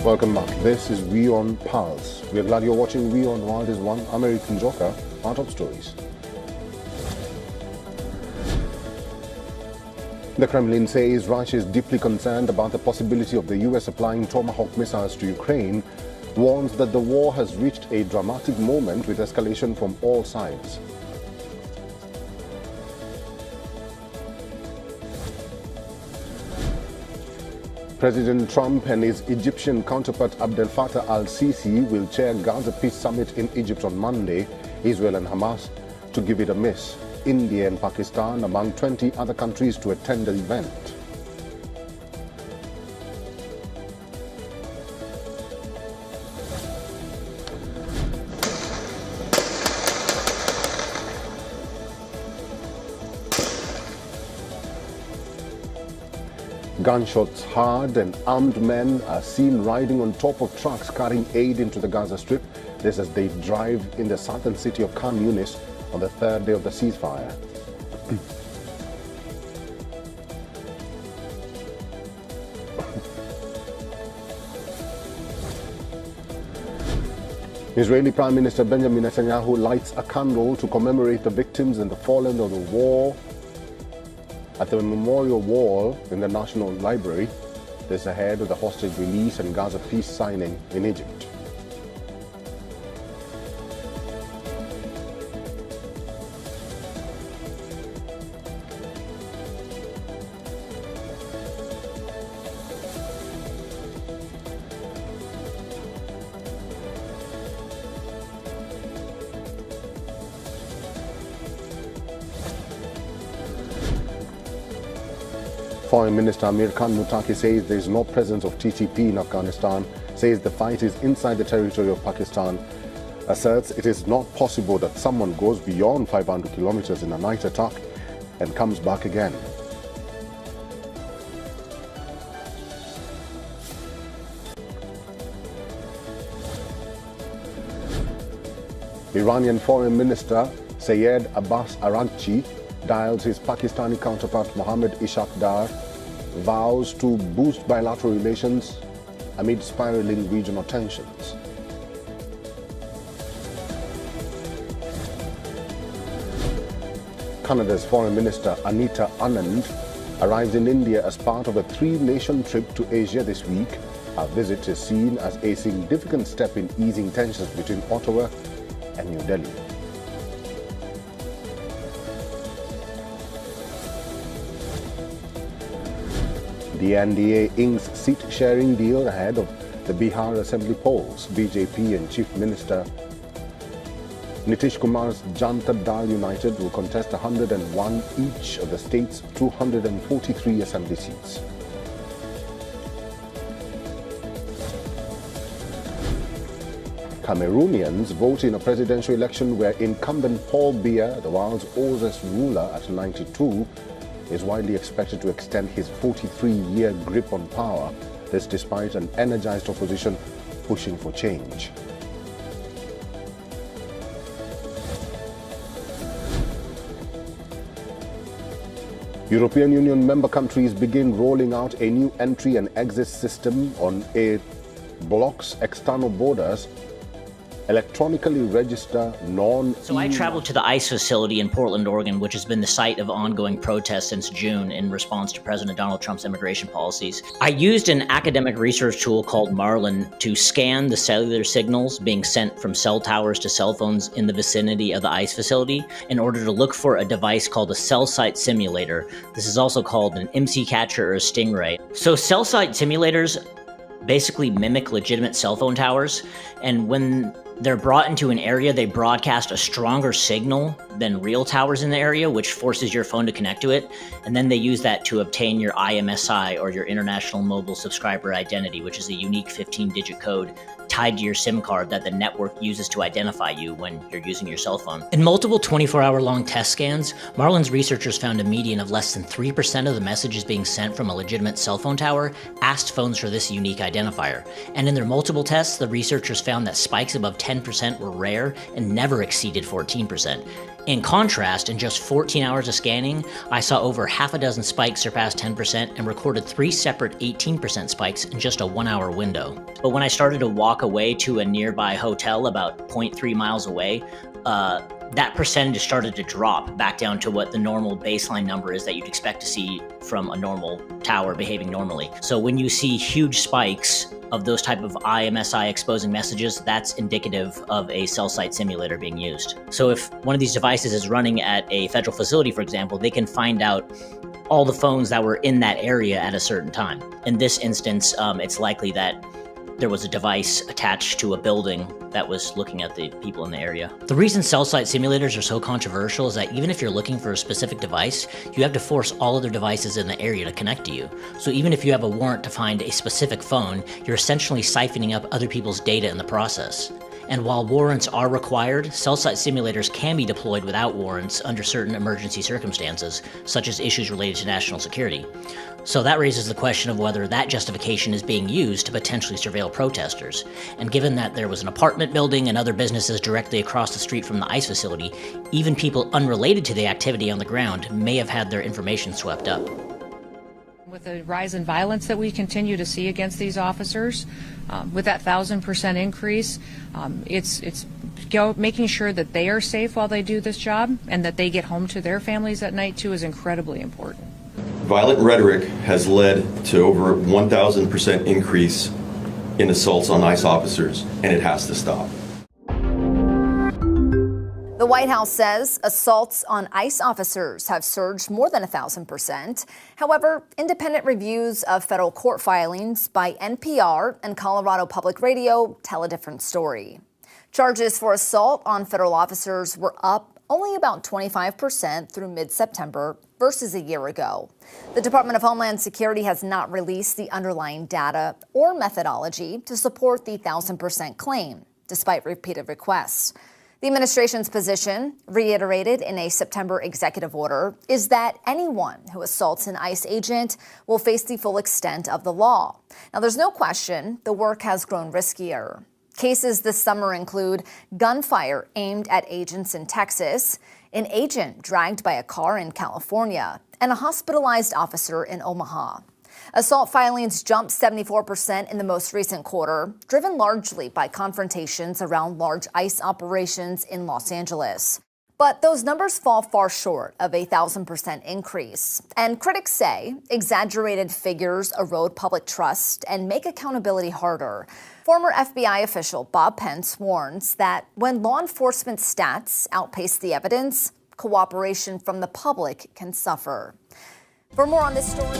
Welcome back. This is WION Pulse. We are glad you're watching WION World is One. I'm Eric Njoka. Our top stories. The Kremlin says Russia is deeply concerned about the possibility of the US applying Tomahawk missiles to Ukraine, warns that the war has reached a dramatic moment with escalation from all sides. President Trump and his Egyptian counterpart Abdel Fattah al-Sisi will chair Gaza Peace Summit in Egypt on Monday. Israel and Hamas to give it a miss. India and Pakistan among 20 other countries to attend the event. Gunshots heard and armed men are seen riding on top of trucks carrying aid into the Gaza Strip. This as they drive in the southern city of Khan Yunis on the third day of the ceasefire. Israeli Prime Minister Benjamin Netanyahu lights a candle to commemorate the victims and the fallen of the war at the memorial wall in the National Library. This ahead of the hostage release and Gaza peace signing in Egypt. Foreign Minister Amir Khan Muttaqi says there is no presence of TTP in Afghanistan, says the fight is inside the territory of Pakistan, asserts it is not possible that someone goes beyond 500 kilometers in a night attack and comes back again. Iranian Foreign Minister Sayed Abbas Araghchi dials his Pakistani counterpart Mohammad Ishaq Dar, vows to boost bilateral relations amid spiraling regional tensions. Canada's Foreign Minister Anita Anand arrives in India as part of a three-nation trip to Asia this week. Her visit is seen as a significant step in easing tensions between Ottawa and New Delhi. The NDA inks seat-sharing deal ahead of the Bihar Assembly polls. BJP and Chief Minister Nitish Kumar's Janata Dal United will contest 101 each of the state's 243 assembly seats. Cameroonians vote in a presidential election where incumbent Paul Biya, the world's oldest ruler at 92, is widely expected to extend his 43-year grip on power, this despite an energized opposition pushing for change. European Union member countries begin rolling out a new entry and exit system on a bloc's external borders. Electronically register So I traveled to the ICE facility in Portland, Oregon, which has been the site of ongoing protests since June in response to President Donald Trump's immigration policies. I used an academic research tool called Marlin to scan the cellular signals being sent from cell towers to cell phones in the vicinity of the ICE facility in order to look for a device called a cell site simulator. This is also called an MC catcher or a stingray. So cell site simulators basically mimic legitimate cell phone towers, and when they're brought into an area, they broadcast a stronger signal than real towers in the area, which forces your phone to connect to it. And then they use that to obtain your IMSI, or your International Mobile Subscriber Identity, which is a unique 15-digit code tied to your SIM card that the network uses to identify you when you're using your cell phone. In multiple 24-hour-long test scans, Marlin's researchers found a median of less than 3% of the messages being sent from a legitimate cell phone tower asked phones for this unique identifier. And in their multiple tests, the researchers found that spikes above 10% were rare and never exceeded 14%. In contrast, in just 14 hours of scanning, I saw over half a dozen spikes surpass 10% and recorded 3 separate 18% spikes in just a 1-hour window. But when I started to walk away to a nearby hotel about 0.3 miles away, that percentage started to drop back down to what the normal baseline number is that you'd expect to see from a normal tower behaving normally. So when you see huge spikes of those type of IMSI exposing messages, that's indicative of a cell site simulator being used. So if one of these devices is running at a federal facility, for example, they can find out all the phones that were in that area at a certain time. In this instance, it's likely that there was a device attached to a building that was looking at the people in the area. The reason cell site simulators are so controversial is that even if you're looking for a specific device, you have to force all other devices in the area to connect to you. So even if you have a warrant to find a specific phone, you're essentially siphoning up other people's data in the process. And while warrants are required, cell site simulators can be deployed without warrants under certain emergency circumstances, such as issues related to national security. So that raises the question of whether that justification is being used to potentially surveil protesters. And given that there was an apartment building and other businesses directly across the street from the ICE facility, even people unrelated to the activity on the ground may have had their information swept up. With the rise in violence that we continue to see against these officers, with that 1,000% increase, it's making sure that they are safe while they do this job and that they get home to their families at night too is incredibly important. Violent rhetoric has led to over 1,000% increase in assaults on ICE officers, and it has to stop. The White House says assaults on ICE officers have surged more than 1,000%. However, independent reviews of federal court filings by NPR and Colorado Public Radio tell a different story. Charges for assault on federal officers were up only about 25% through mid-September versus a year ago. The Department of Homeland Security has not released the underlying data or methodology to support the 1,000% claim, despite repeated requests. The administration's position, reiterated in a September executive order, is that anyone who assaults an ICE agent will face the full extent of the law. Now, there's no question the work has grown riskier. Cases this summer include gunfire aimed at agents in Texas, an agent dragged by a car in California, and a hospitalized officer in Omaha. Assault filings jumped 74% in the most recent quarter, driven largely by confrontations around large ICE operations in Los Angeles. But those numbers fall far short of a 1,000% increase. And critics say exaggerated figures erode public trust and make accountability harder. Former FBI official Bob Pence warns that when law enforcement stats outpace the evidence, cooperation from the public can suffer. For more on this story,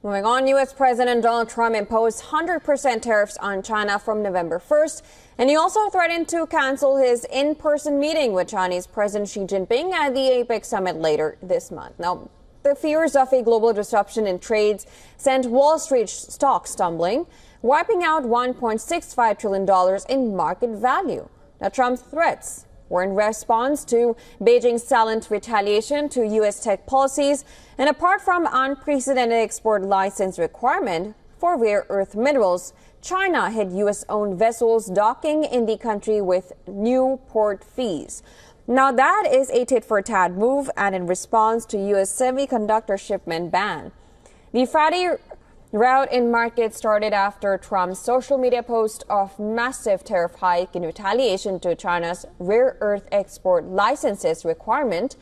moving on, U.S. President Donald Trump imposed 100% tariffs on China from November 1st, and he also threatened to cancel his in-person meeting with Chinese President Xi Jinping at the APEC summit later this month. Now, the fears of a global disruption in trades sent Wall Street stocks tumbling, wiping out $1.65 trillion in market value. Now, Trump's threats were in response to Beijing's silent retaliation to U.S. tech policies, and apart from unprecedented export license requirement for rare earth minerals, China hit U.S.-owned vessels docking in the country with new port fees. Now that is a tit-for-tat move and in response to U.S. semiconductor shipment ban. The Friday rout in markets started after Trump's social media post of massive tariff hike in retaliation to China's rare earth export licenses requirement.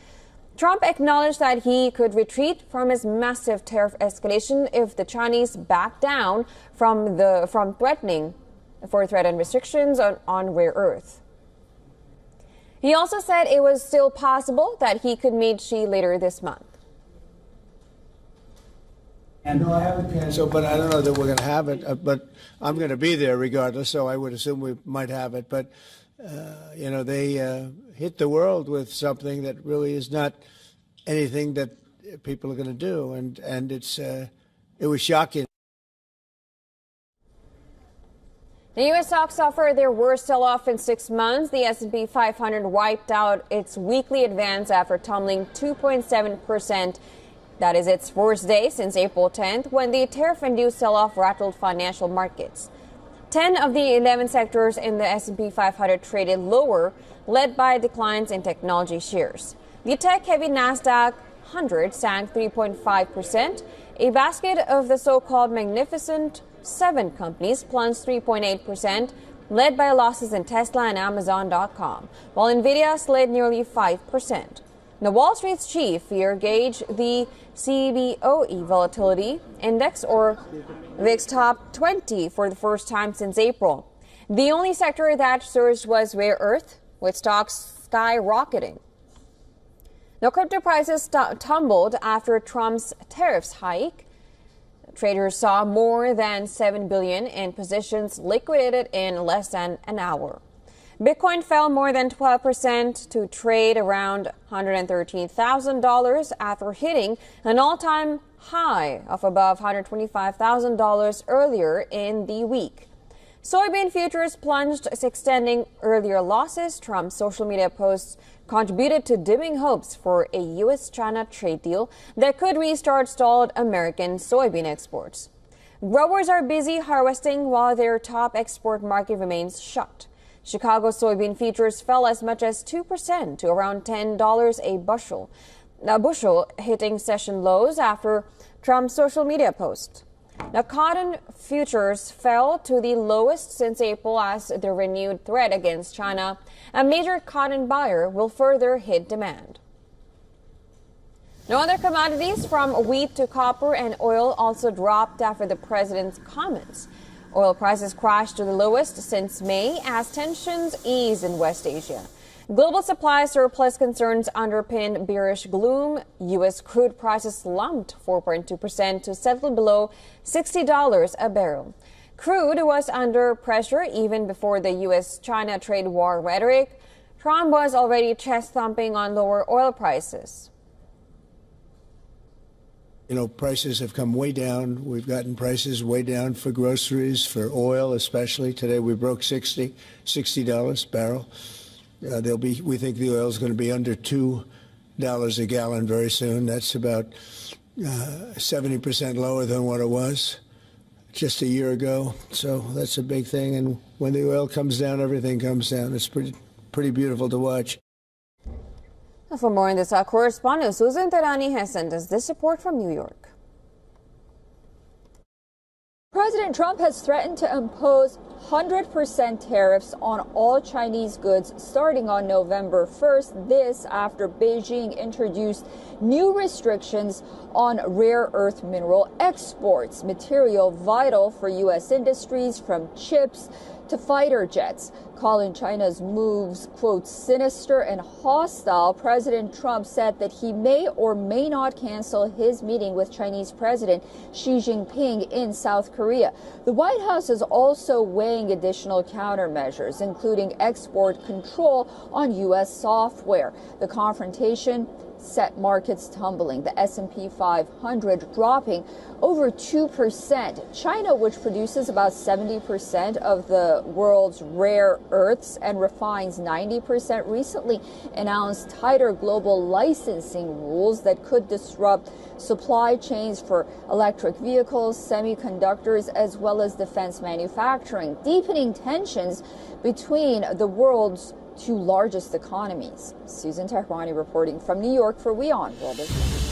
Trump acknowledged that he could retreat from his massive tariff escalation if the Chinese back down from threatening restrictions on rare earth. He also said it was still possible that he could meet Xi later this month. No, I haven't. So, but I don't know that we're going to have it. But I'm going to be there regardless, so I would assume we might have it. But they hit the world with something that really is not anything that people are going to do, and it was shocking. The U.S. stocks suffered their worst sell-off in 6 months. The S&P 500 wiped out its weekly advance after tumbling 2.7% That is its worst day since April 10th, when the tariff-induced sell-off rattled financial markets. 10 of the 11 sectors in the S&P 500 traded lower, led by declines in technology shares. The tech-heavy Nasdaq 100 sank 3.5%. A basket of the so-called Magnificent Seven companies plunged 3.8%, led by losses in Tesla and Amazon.com, while Nvidia slid nearly 5%. The Wall Street's chief fear gauge, the CBOE Volatility Index, or VIX, top 20 for the first time since April. The only sector that surged was rare earth, with stocks skyrocketing. Now, crypto prices tumbled after Trump's tariffs hike. Traders saw more than $7 billion in positions liquidated in less than an hour. Bitcoin fell more than 12% to trade around $113,000 after hitting an all-time high of above $125,000 earlier in the week. Soybean futures plunged, extending earlier losses. Trump's social media posts contributed to dimming hopes for a U.S.-China trade deal that could restart stalled American soybean exports. Growers are busy harvesting while their top export market remains shut. Chicago soybean futures fell as much as 2% to around $10 a bushel, hitting session lows after Trump's social media post. Now, cotton futures fell to the lowest since April as the renewed threat against China, a major cotton buyer, will further hit demand. No other commodities from wheat to copper and oil also dropped after the president's comments. Oil prices crashed to the lowest since May as tensions ease in West Asia. Global supply surplus concerns underpinned bearish gloom. U.S. crude prices slumped 4.2% to settle below $60 a barrel. Crude was under pressure even before the U.S.-China trade war rhetoric. Trump was already chest-thumping on lower oil prices. You know, prices have come way down. We've gotten prices way down for groceries, for oil especially. Today we broke $60 a barrel. We think the oil is going to be under $2 a gallon very soon. That's about 70% lower than what it was just a year ago. So that's a big thing. And when the oil comes down, everything comes down. It's pretty beautiful to watch. For more on this, our correspondent Susan Terani has sent us this report from New York. President Trump has threatened to impose 100% tariffs on all Chinese goods starting on November 1st. This after Beijing introduced new restrictions on rare earth mineral exports, material vital for U.S. industries from chips to fighter jets. Calling China's moves, quote, sinister and hostile, President Trump said that he may or may not cancel his meeting with Chinese President Xi Jinping in South Korea. The White House is also weighing additional countermeasures, including export control on U.S. software. The confrontation set markets tumbling, the S&P 500 dropping over 2%. China, which produces about 70% of the world's rare earths and refines 90%, recently announced tighter global licensing rules that could disrupt supply chains for electric vehicles, semiconductors, as well as defense manufacturing, deepening tensions between the world's two largest economies. Susan Tehrani reporting from New York for WION World Business.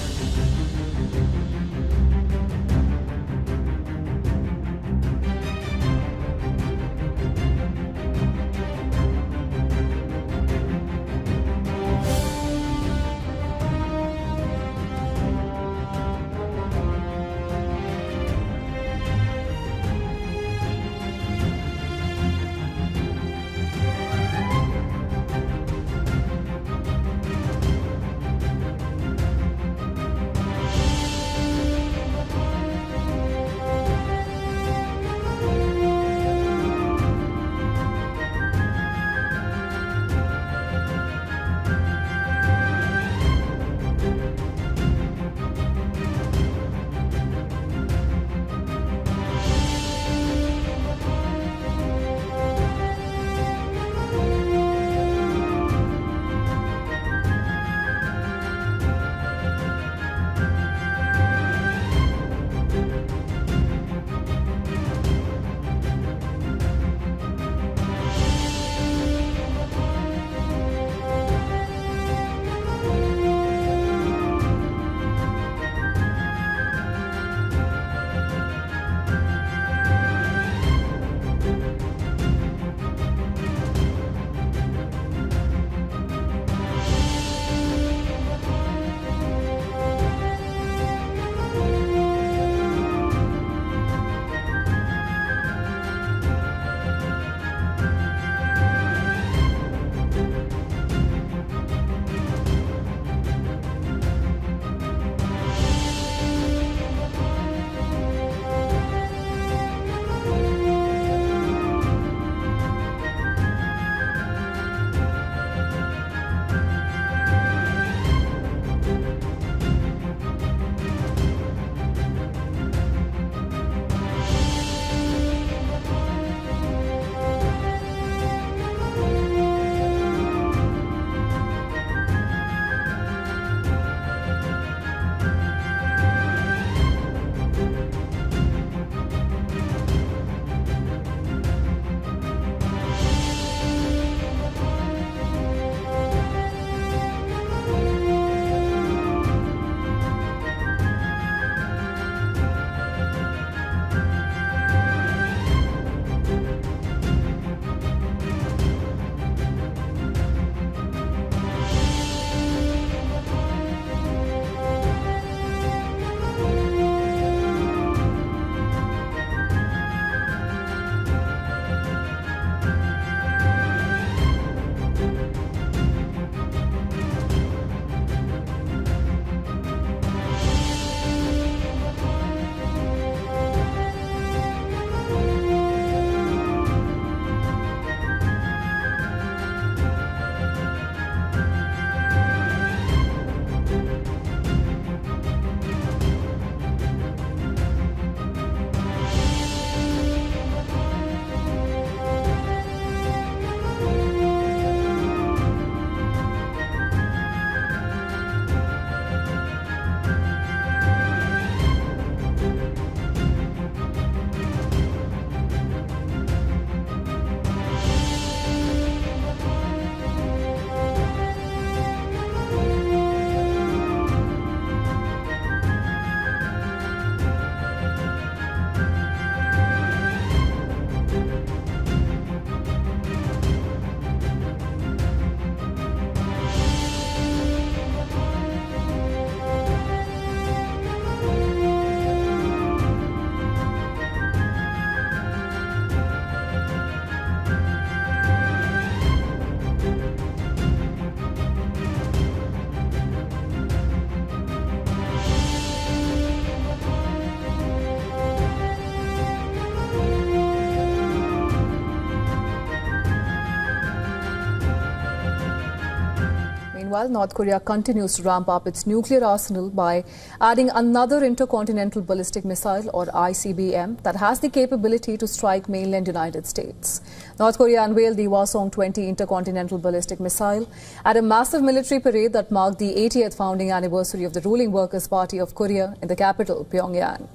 Meanwhile, North Korea continues to ramp up its nuclear arsenal by adding another intercontinental ballistic missile, or ICBM, that has the capability to strike mainland United States. North Korea unveiled the Hwasong-20 intercontinental ballistic missile at a massive military parade that marked the 80th founding anniversary of the ruling Workers' Party of Korea in the capital, Pyongyang.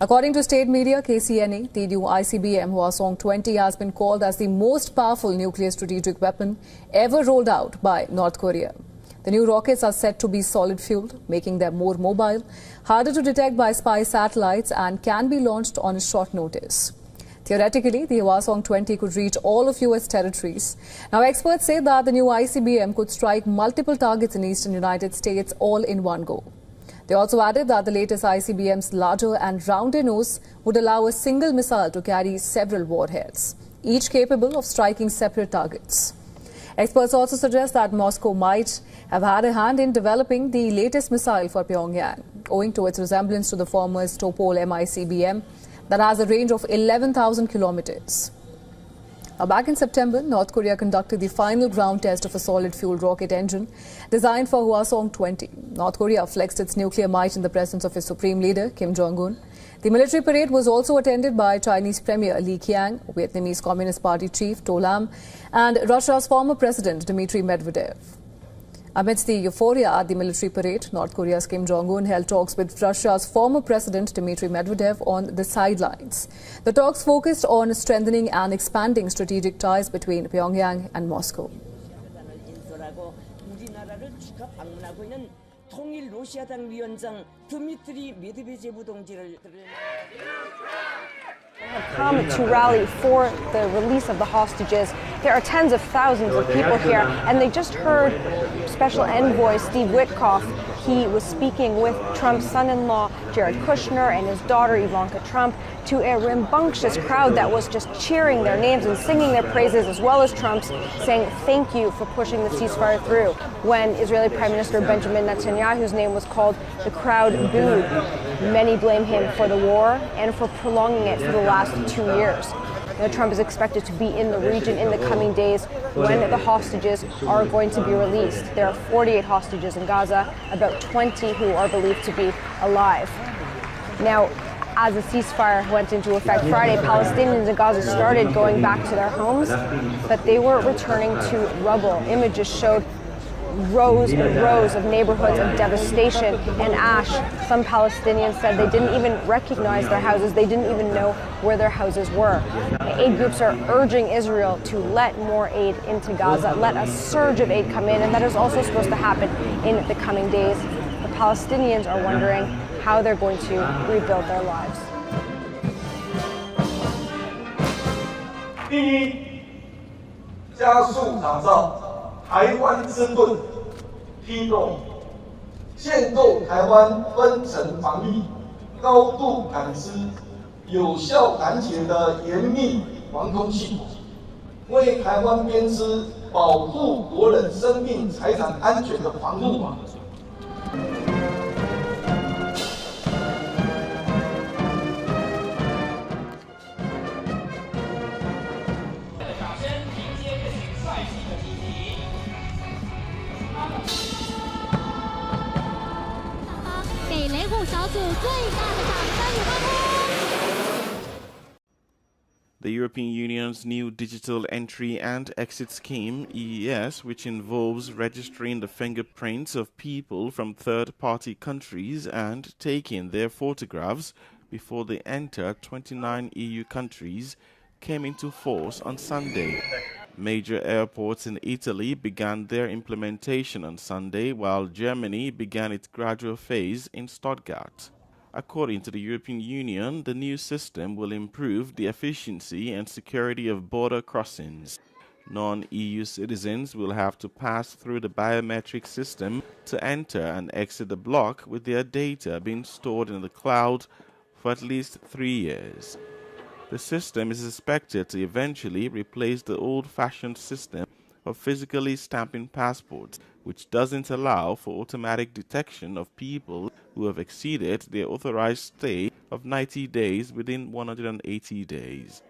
According to state media KCNA, the new ICBM Hwasong-20 has been called as the most powerful nuclear strategic weapon ever rolled out by North Korea. The new rockets are said to be solid-fueled, making them more mobile, harder to detect by spy satellites, and can be launched on short notice. Theoretically, the Hwasong-20 could reach all of U.S. territories. Now, experts say that the new ICBM could strike multiple targets in eastern United States all in one go. They also added that the latest ICBM's larger and rounder nose would allow a single missile to carry several warheads, each capable of striking separate targets. Experts also suggest that Moscow might have had a hand in developing the latest missile for Pyongyang, owing to its resemblance to the former Topol MICBM that has a range of 11,000 kilometers. Now, back in September, North Korea conducted the final ground test of a solid-fuel rocket engine designed for Hwasong-20. North Korea flexed its nuclear might in the presence of its supreme leader, Kim Jong-un. The military parade was also attended by Chinese Premier Li Qiang, Vietnamese Communist Party chief To Lam, and Russia's former president, Dmitry Medvedev. Amidst the euphoria at the military parade, North Korea's Kim Jong-un held talks with Russia's former president Dmitry Medvedev on the sidelines. The talks focused on strengthening and expanding strategic ties between Pyongyang and Moscow. Have come to rally for the release of the hostages. There are tens of thousands of people here, and they just heard Special Envoy Steve Witkoff. He was speaking with Trump's son-in-law, Jared Kushner, and his daughter, Ivanka Trump, to a rambunctious crowd that was just cheering their names and singing their praises, as well as Trump's, saying thank you for pushing the ceasefire through. When Israeli Prime Minister Benjamin Netanyahu's name was called, the crowd booed. Many blame him for the war and for prolonging it for the last 2 years. Now, Trump is expected to be in the region in the coming days when the hostages are going to be released. There are 48 hostages in Gaza, about 20 who are believed to be alive. Now, as the ceasefire went into effect Friday, Palestinians in Gaza started going back to their homes, but they were returning to rubble. Images showed rows and rows of neighborhoods of devastation and ash. Some Palestinians said they didn't even recognize their houses. They didn't even know where their houses were. Aid groups are urging Israel to let more aid into Gaza, let a surge of aid come in, and that is also supposed to happen in the coming days. The Palestinians are wondering how they're going to rebuild their lives. 第一，加速打造台湾之盾，披露建构台湾分层防御、高度感知、有效拦截的严密防空系统，为台湾编织保护国人生命财产安全的防护网。 The European Union's new Digital Entry and Exit Scheme, EES, which involves registering the fingerprints of people from third-party countries and taking their photographs before they enter 29 EU countries, came into force on Sunday. Major airports in Italy began their implementation on Sunday, while Germany began its gradual phase in Stuttgart. According to the European Union, the new system will improve the efficiency and security of border crossings. Non-EU citizens will have to pass through the biometric system to enter and exit the bloc, with their data being stored in the cloud for at least 3 years. The system is expected to eventually replace the old-fashioned system of physically stamping passports, which doesn't allow for automatic detection of people who have exceeded their authorized stay of 90 days within 180 days.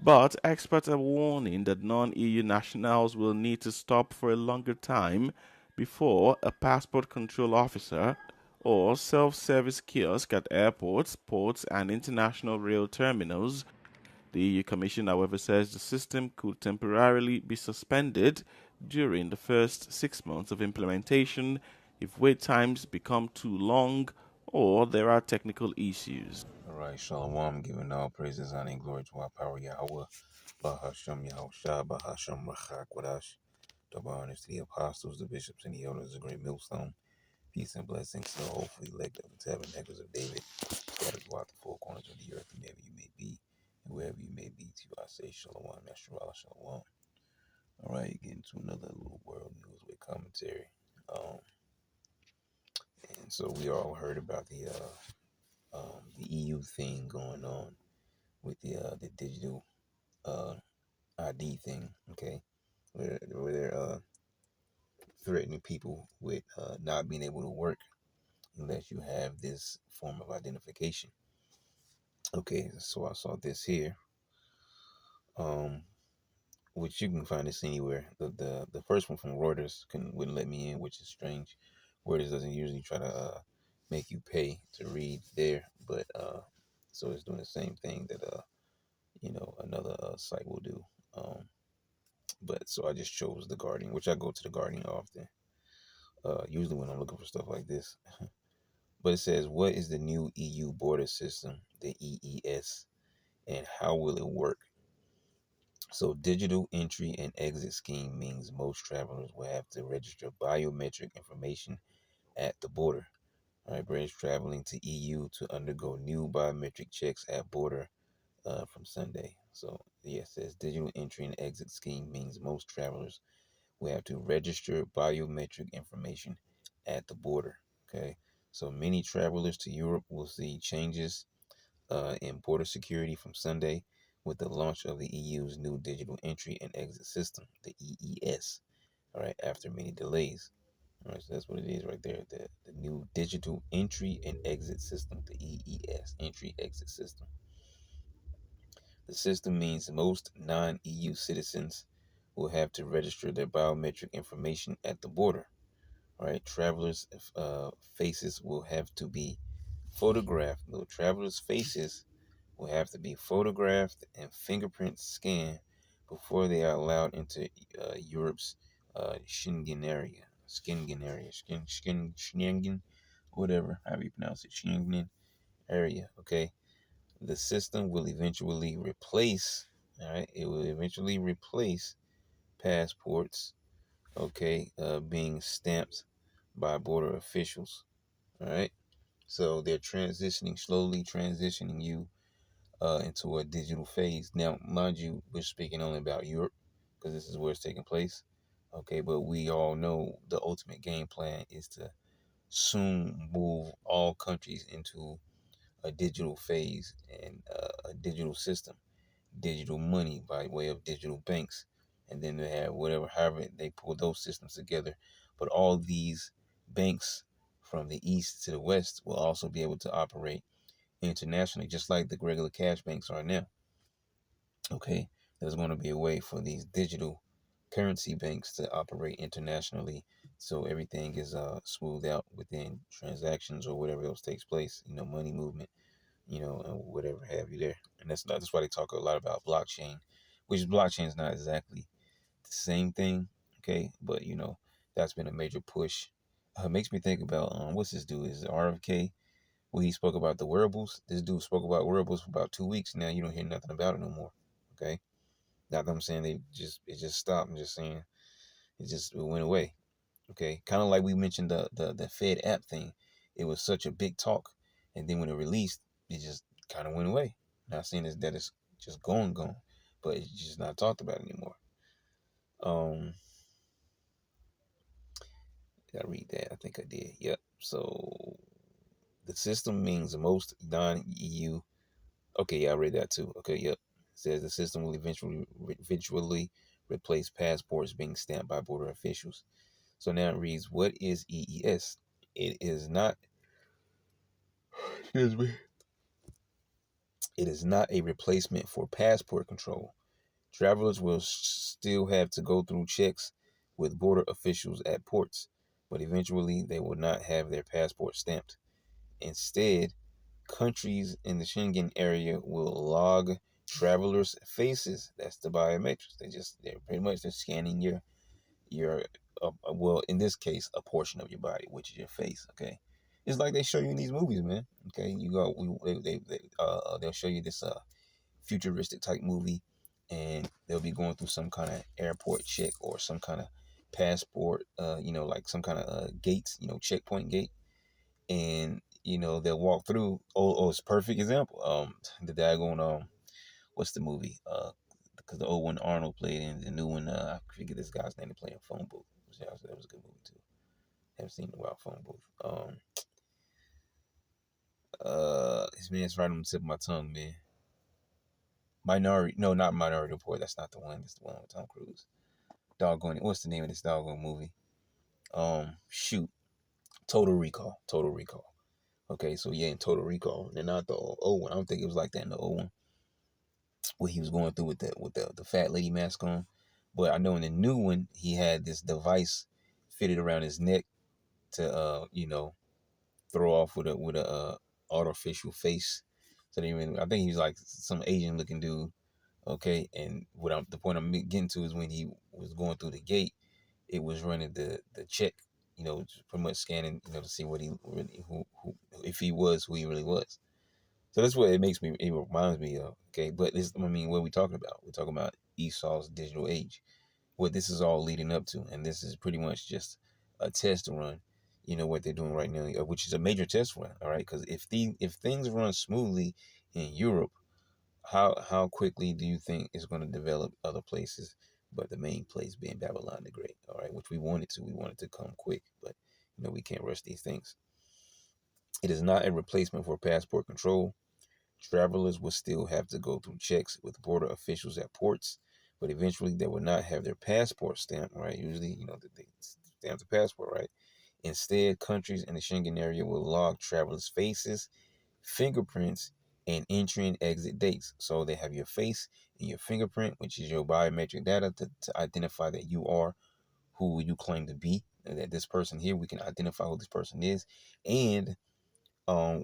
But experts are warning that non-EU nationals will need to stop for a longer time before a passport control officer or self-service kiosk at airports, ports, and international rail terminals. The EU Commission, however, says the system could temporarily be suspended during the first 6 months of implementation if wait times become too long or there are technical issues. All right, Shalom, giving all praises, honor, and glory to our power Yahweh, Bahashem Yahushua, Bahashem Rachak Wadash, double honors to the apostles, the bishops, and the elders of the great millstone. Peace and blessings to the hopefully elect of the tabernacles of David, scattered throughout the four corners of the earth, wherever you may be, and wherever you may be, to you I say Shalom, Yashua, Shalom. All right, getting to another little world news with commentary. And so we all heard about the EU thing going on with the digital ID thing, okay, where they're threatening people with not being able to work unless you have this form of identification. Okay, so I saw this here, which you can find this anywhere. The first one from Reuters wouldn't let me in, which is strange. Reuters doesn't usually try to make you pay to read there, but so it's doing the same thing that another site will do. But so I just chose The Guardian, which I go to The Guardian often, usually when I'm looking for stuff like this. But it says, what is the new EU border system, the EES, and how will it work? So digital entry and exit scheme means most travelers will have to register biometric information at the border. All right, British traveling to EU to undergo new biometric checks at border from Sunday. So yeah, it says digital entry and exit scheme means most travelers will have to register biometric information at the border. Okay, so many travelers to Europe will see changes in border security from Sunday with the launch of the EU's new digital entry and exit system, the EES. All right, after many delays. All right, so that's what it is right there. The new digital entry and exit system, the EES, entry exit system. The system means most non-EU citizens will have to register their biometric information at the border. All right, travelers' faces will have to be photographed. No, travelers' faces will have to be photographed and fingerprints scanned before they are allowed into Europe's Schengen area. Schengen, whatever, however you pronounce it, Schengen area. Okay, the system will eventually replace. All right, it will eventually replace passports. Okay, being stamped by border officials. All right, so they're slowly transitioning you into a digital phase. Now, mind you, we're speaking only about Europe because this is where it's taking place. Okay, but we all know the ultimate game plan is to soon move all countries into a digital phase and a digital system, digital money by way of digital banks. And then they have however they pull those systems together. But all these banks from the east to the west will also be able to operate internationally, just like the regular cash banks are now. Okay, there's going to be a way for these digital currency banks to operate internationally, so everything is smoothed out within transactions or whatever else takes place. Money movement, and whatever have you there. And that's why they talk a lot about blockchain, which blockchain is not exactly the same thing. Okay, but that's been a major push. Makes me think about what's this dude? Is it RFK? When he spoke about the wearables, this dude spoke about wearables for about 2 weeks. Now you don't hear nothing about it no more. Okay, not that I'm saying it just stopped. I'm just saying it went away. Okay, kind of like we mentioned the Fed app thing. It was such a big talk, and then when it released, it just kind of went away. Not saying that it's just gone, but it's just not talked about anymore. Did I read that? I think I did. Yep. So the system means most non-EU. Okay, yeah, I read that too. Okay, yep. It says the system will eventually replace passports being stamped by border officials. So now it reads, what is EES? It is not, excuse me, it is not a replacement for passport control. Travelers will still have to go through checks with border officials at ports. but eventually they will not have their passport stamped. Instead, countries in the Schengen area will log travelers' faces. That's the biometrics. They're pretty much just scanning your well, in this case, a portion of your body, which is your face. Okay, it's like they show you in these movies, man. Okay, you go, they'll show you this futuristic type movie, and they'll be going through some kind of airport check or some kind of passport, like some kind of gates, checkpoint gate, and they'll walk through. It's a perfect example. The daggone what's the movie? Because the old one Arnold played in, the new one I forget this guy's name to play in Phone Booth. That was a good movie too. Haven't seen it in a while. Phone Booth. It's right on the tip of my tongue, man. Not Minority Report. That's not the one. That's the one with Tom Cruise. Doggone it. What's the name of this doggone movie? Total Recall. Total Recall. Okay, so yeah, in Total Recall, and not the old one. I don't think it was like that in the old one, what he was going through with the fat lady mask on. But I know in the new one, he had this device fitted around his neck to throw off with a artificial face. So I think he was like some Asian looking dude. Okay, and the point I'm getting to is when he was going through the gate, it was running the check, pretty much scanning, to see what he really who if he was who he really was. So that's what it reminds me of. Okay, but what are we talking about? We're talking about Esau's digital age. What this is all leading up to, and this is pretty much just a test run. What they're doing right now, which is a major test run. All right, because if things run smoothly in Europe, how quickly do you think it's going to develop other places? But the main place being Babylon the Great. All right, which we wanted to come quick, but we can't rush these things. It is not a replacement for passport control. Travelers will still have to go through checks with border officials at ports, but eventually they will not have their passport stamped, right? Usually, they stamp the passport, right? Instead, countries in the Schengen area will log travelers' faces, fingerprints, and entry and exit dates. So they have your face and your fingerprint, which is your biometric data to identify that you are who you claim to be, and that this person here, we can identify who this person is. And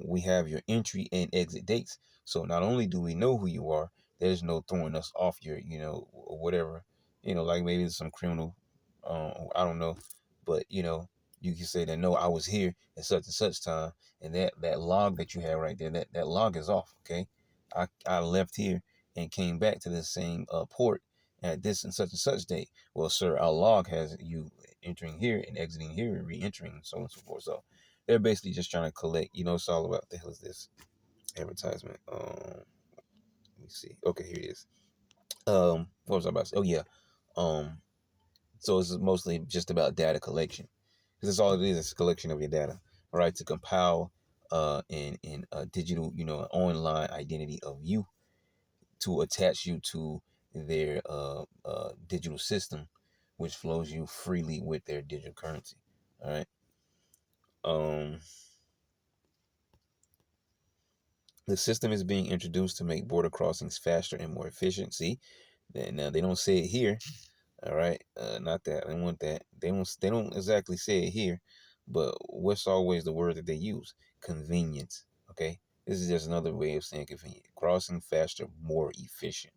we have your entry and exit dates. So not only do we know who you are, there's no throwing us off your, whatever, like maybe it's some criminal, I don't know, but you can say that, no, I was here at such and such time, and that log that you have right there, that log is off. Okay, I left here and came back to the same port at this and such date. Well, sir, our log has you entering here and exiting here and re-entering, and so on and so forth. So they're basically just trying to collect, it's all about, the hell is this advertisement? Let me see. Okay, here it is. What was I about to say? Oh yeah. So it's mostly just about data collection. Because that's all it is. It's a collection of your data. All right, to compile in a digital, an online identity of you, to attach you to their digital system, which flows you freely with their digital currency. All right. The system is being introduced to make border crossings faster and more efficient. See, now they don't say it here. All right, not that I want that. They don't exactly say it here, but what's always the word that they use? Convenience. Okay, this is just another way of saying convenient. Crossing faster, more efficient,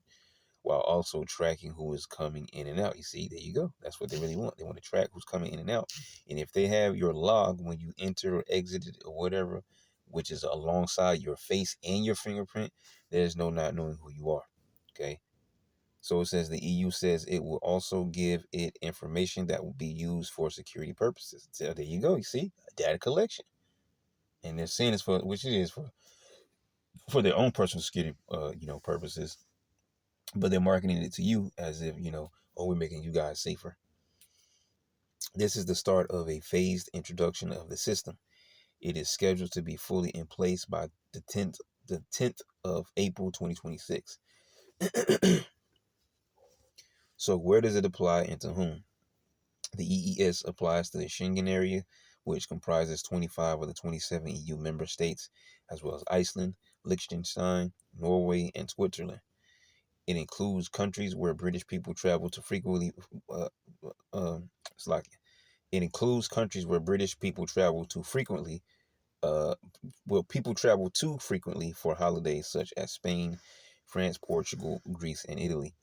while also tracking who is coming in and out. You see, there you go. That's what they really want. They want to track who's coming in and out. And if they have your log when you enter or exited or whatever, which is alongside your face and your fingerprint, there's no not knowing who you are. Okay. So it says the EU says it will also give it information that will be used for security purposes. So there you go. You see, data collection. And they're saying it's which it is for their own personal security, purposes. But they're marketing it to you as if, we're making you guys safer. This is the start of a phased introduction of the system. It is scheduled to be fully in place by the 10th of April, 2026. So where does it apply and to whom? The EES applies to the Schengen area, which comprises 25 of the 27 EU member states, as well as Iceland, Liechtenstein, Norway, and Switzerland. It includes countries where British people travel to frequently. It includes countries where British people travel to frequently. People travel too frequently for holidays such as Spain, France, Portugal, Greece, and Italy.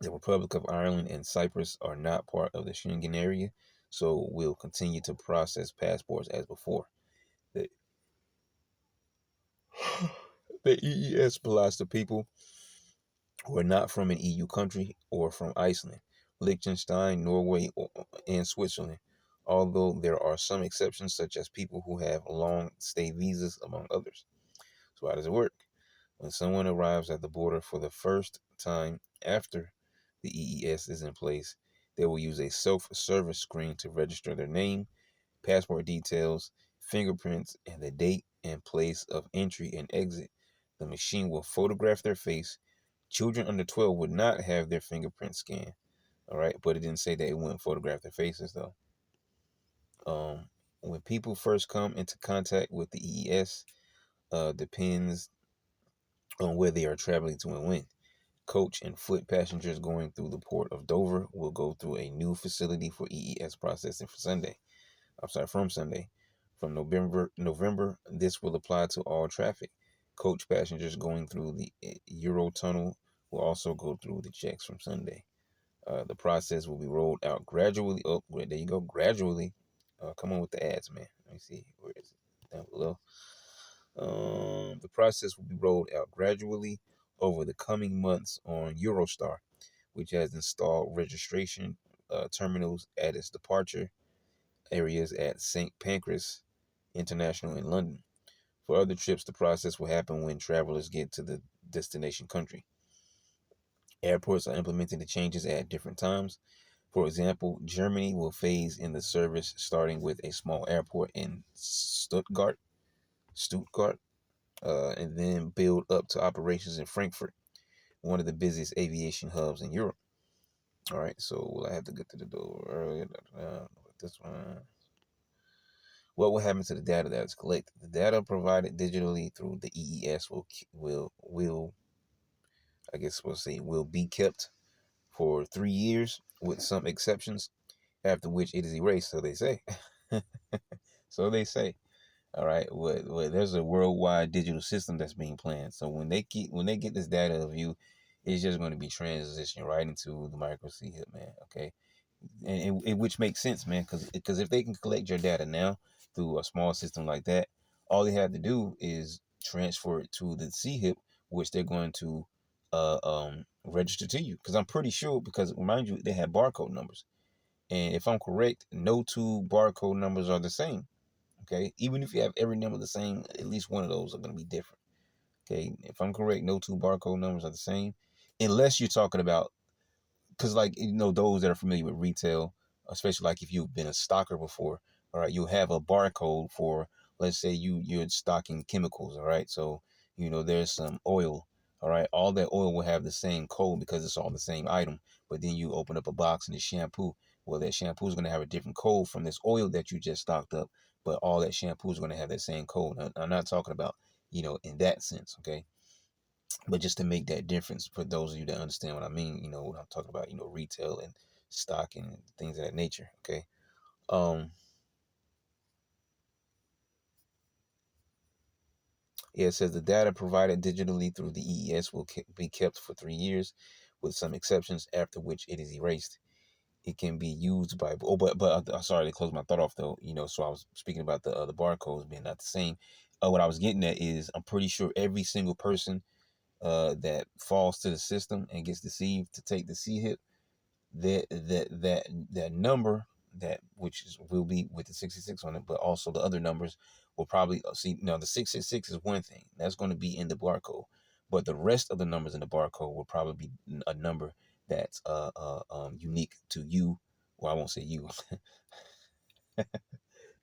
The Republic of Ireland and Cyprus are not part of the Schengen area, so we'll continue to process passports as before. The, the EES applies to people who are not from an EU country or from Iceland, Liechtenstein, Norway, and Switzerland, although there are some exceptions such as people who have long stay visas, among others. So how does it work? When someone arrives at the border for the first time after the EES is in place, they will use a self-service screen to register their name, passport details, fingerprints, and the date and place of entry and exit. The machine will photograph their face. Children under 12 would not have their fingerprints scanned. All right, but it didn't say that it wouldn't photograph their faces though. When people first come into contact with the EES, depends on where they are traveling to and when. Coach and foot passengers going through the port of Dover will go through a new facility for EES processing from Sunday. From November, this will apply to all traffic. Coach passengers going through the Eurotunnel will also go through the checks from Sunday. The process will be rolled out gradually. Oh, there you go, gradually. Come on with the ads, man. Let me see. Where is it? Down below. The process will be rolled out gradually over the coming months on Eurostar, which has installed registration terminals at its departure areas at St. Pancras International in London. For other trips, the process will happen when travelers get to the destination country. Airports are implementing the changes at different times. For example, Germany will phase in the service starting with a small airport in Stuttgart, and then build up to operations in Frankfurt, one of the busiest aviation hubs in Europe. All right, so will I have to get to the door earlier? This one. What will happen to the data that is collected? The data provided digitally through the EES will be kept for 3 years, with some exceptions, after which it is erased. So they say. So they say. All right. Well, there's a worldwide digital system that's being planned. So when they get this data of you, it's just going to be transitioned right into the micro C-HIP, man. Okay. And which makes sense, man, because if they can collect your data now through a small system like that, all they have to do is transfer it to the C-HIP, which they're going to register to you. Because I'm pretty sure, because remind you, they have barcode numbers, and if I'm correct, no two barcode numbers are the same. Okay, even if you have every number the same, at least one of those are going to be different. Okay, if I'm correct, no two barcode numbers are the same, unless you're talking about, because like, those that are familiar with retail, especially like if you've been a stocker before, all right, you'll have a barcode for, let's say you're stocking chemicals, all right, so there's some oil, all right, all that oil will have the same code because it's all the same item. But then you open up a box and it's shampoo. Well, that shampoo is going to have a different code from this oil that you just stocked up, but all that shampoo is going to have that same code. I'm not talking about in that sense, okay, but just to make that difference for those of you that understand what I mean, when I'm talking about, retail and stock and things of that nature. Okay. It says the data provided digitally through the EES will be kept for 3 years, with some exceptions, after which it is erased. It can be used by, sorry to close my thought off though, so I was speaking about the barcodes being not the same. What I was getting at is, I'm pretty sure every single person that falls to the system and gets deceived to take the C-HIP, that number, will be with the 66 on it, but also the other numbers will probably the 666 is one thing that's going to be in the barcode, but the rest of the numbers in the barcode will probably be a number that's unique to you. Well, I won't say you,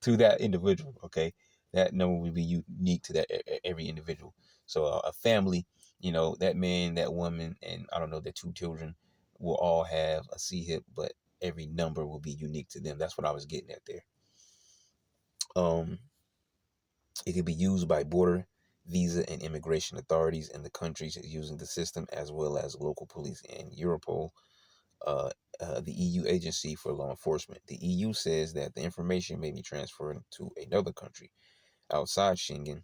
to that individual. Okay, that number will be unique to that every individual. So a family, that man, that woman, and I don't know, their 2 children will all have a C-HIP, but every number will be unique to them. That's what I was getting at there. It can be used by border, visa, and immigration authorities in the countries using the system, as well as local police and Europol. the EU Agency for Law Enforcement. The EU says that the information may be transferred to another country outside Schengen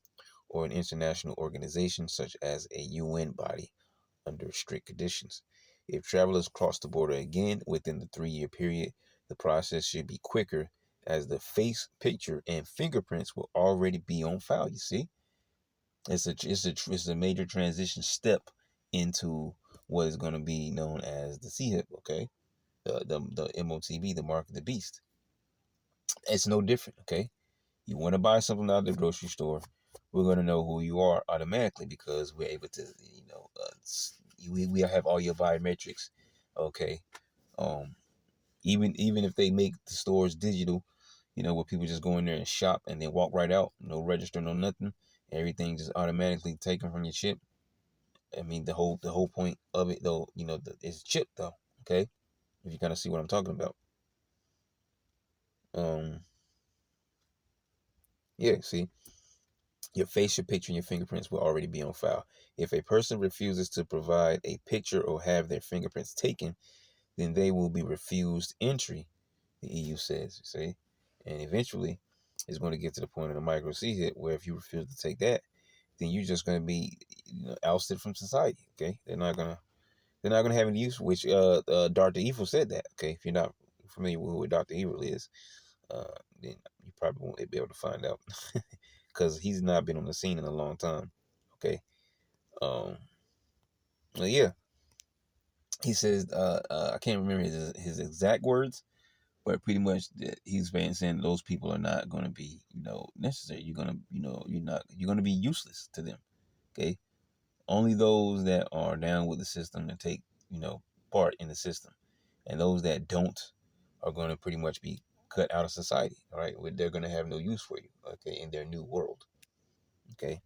or an international organization such as a UN body under strict conditions. If travelers cross the border again within the 3-year period, the process should be quicker as the face picture and fingerprints will already be on file. You see, it's a major transition step into what is going to be known as the CHIP, okay? The MOTB, the mark of the beast. It's no different, okay? You want to buy something out of the grocery store, we're going to know who you are automatically because we're able to, we have all your biometrics, okay? Even if they make the stores digital, where people just go in there and shop and then walk right out, no register, no nothing, everything just automatically taken from your chip. I mean, the whole point of it, though, is chip, though, okay? If you kind of see what I'm talking about. Yeah, see, your facial picture and your fingerprints will already be on file. If a person refuses to provide a picture or have their fingerprints taken, then they will be refused entry, the EU says, you see? And eventually, it's going to get to the point of the micro CHIP where if you refuse to take that, then you're just going to be ousted from society, okay? They're not going to have any use, which Dr. Evil said that, okay? If you're not familiar with who Dr. Evil is, then you probably won't be able to find out because he's not been on the scene in a long time, okay? Yeah. He says, I can't remember his exact words, but pretty much he's saying those people are not going to be, necessary. You're going to, you're going to be useless to them. Okay. Only those that are down with the system and take, part in the system, and those that don't are going to pretty much be cut out of society. All right. They're going to have no use for you. Okay. In their new world. Okay.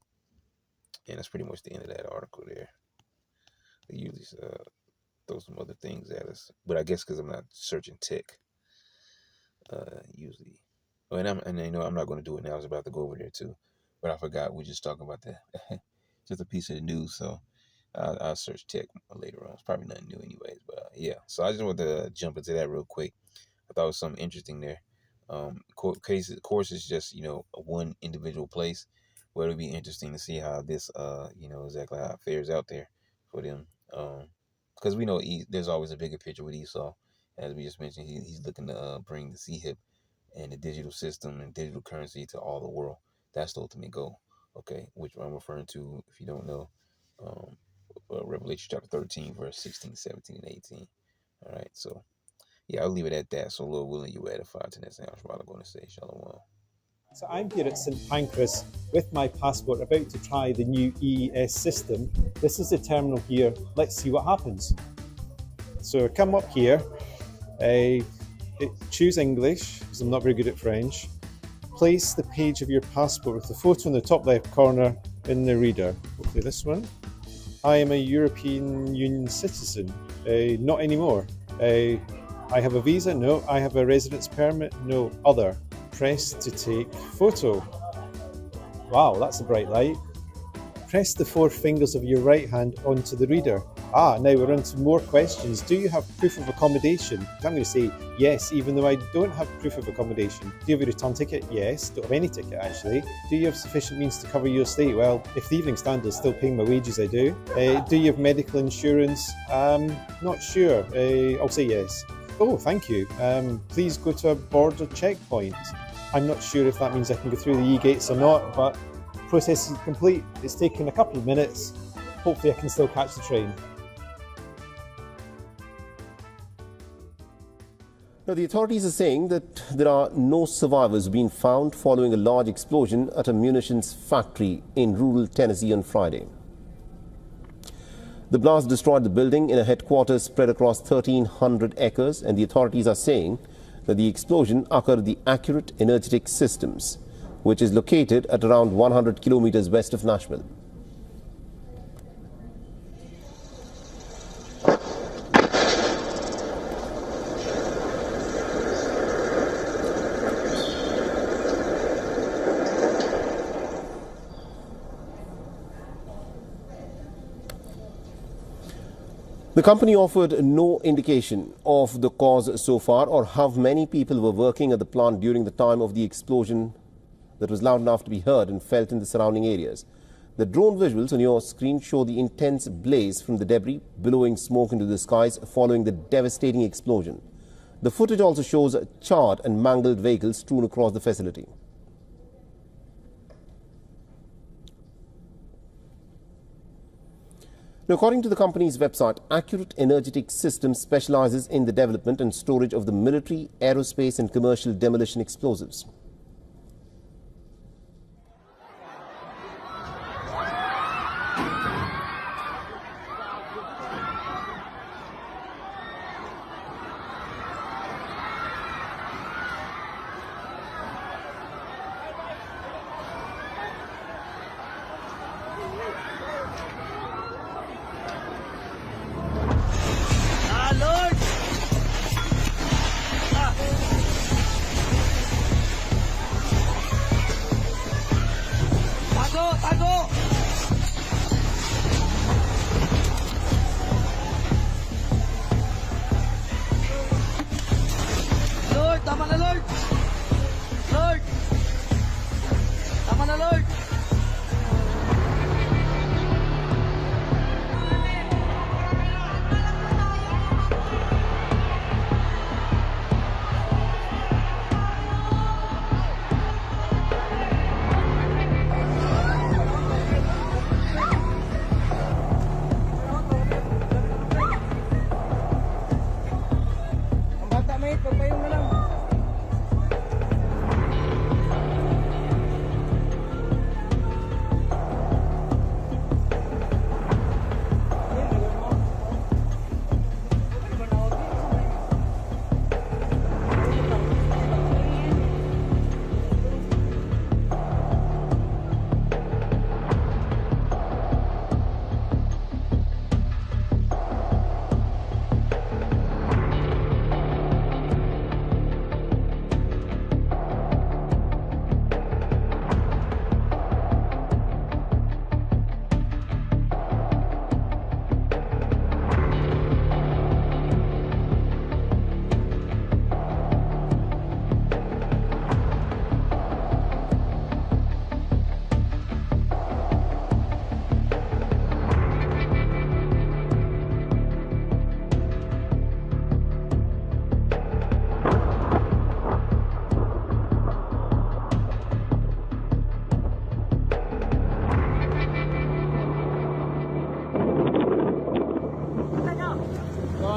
And that's pretty much the end of that article there. They usually throw some other things at us, but I guess because I'm not searching tech. Usually, I'm not going to do it now. I was about to go over there too, but I forgot. We're just talking about that, just a piece of the news. So I'll search tech later on. It's probably nothing new, anyways. But yeah, so I just wanted to jump into that real quick. I thought it was something interesting there. Course is just one individual place, but it'll be interesting to see how this exactly how it fares out there for them. Because we know there's always a bigger picture with Esau. As we just mentioned, he's looking to bring the CHIP and the digital system and digital currency to all the world. That's the ultimate goal, okay? Which I'm referring to, if you don't know, Revelation chapter 13, verse 16, 17, and 18. All right, so, yeah, I'll leave it at that. So, Lord willing, you edify to that. I'm going to say shalom. So I'm here at St Pancras with my passport, about to try the new EES system. This is the terminal here. Let's see what happens. So come up here. Choose English, because I'm not very good at French. Place the page of your passport with the photo in the top left corner in the reader. Hopefully this one. I am a European Union citizen. Not anymore. I have a visa? No. I have a residence permit? No. Other. Press to take photo. Wow, that's a bright light. Press the 4 fingers of your right hand onto the reader. Now we're on to more questions. Do you have proof of accommodation? I'm going to say yes, even though I don't have proof of accommodation. Do you have a return ticket? Yes. Don't have any ticket, actually. Do you have sufficient means to cover your stay? Well, if the Evening Standard is still paying my wages, I do. Do you have medical insurance? Not sure. I'll say yes. Oh, thank you. Please go to a border checkpoint. I'm not sure if that means I can go through the E-gates or not, but the process is complete. It's taken a couple of minutes. Hopefully I can still catch the train. Now, the authorities are saying that there are no survivors being found following a large explosion at a munitions factory in rural Tennessee on Friday. The blast destroyed the building in a headquarters spread across 1,300 acres, and the authorities are saying that the explosion occurred at the Accurate Energetic Systems, which is located at around 100 kilometers west of Nashville. The company offered no indication of the cause so far or how many people were working at the plant during the time of the explosion that was loud enough to be heard and felt in the surrounding areas. The drone visuals on your screen show the intense blaze from the debris billowing smoke into the skies following the devastating explosion. The footage also shows charred and mangled vehicles strewn across the facility. Now, according to the company's website, Accurate Energetic Systems specializes in the development and storage of the military, aerospace and commercial demolition explosives.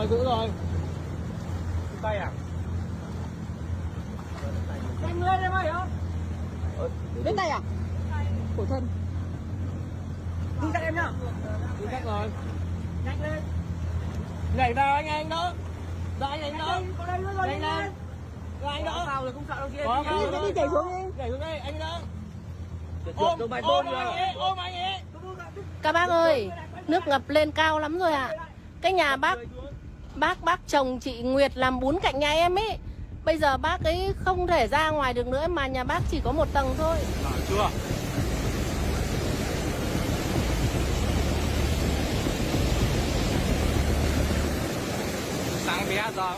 Giữ rồi. Tay à? Nhanh lên em ơi hả? Đến tay à? Khổ thân. Đi ra em nhá. Đi chắc rồi. Nhanh lên. Nhảy vào anh đó. Ra anh đó. Nhanh lên. Ra anh đó. Sao rồi không sợ đâu kia. Đi nhảy xuống đi. Nhảy xuống đây anh đó. Ôm anh ấy. Các bác ơi, nước ngập lên cao lắm rồi ạ. Cái nhà bác chồng chị Nguyệt làm bún cạnh nhà em ấy. Bây giờ bác ấy không thể ra ngoài được nữa mà nhà bác chỉ có 1 tầng thôi. Chưa? Sáng bé giờ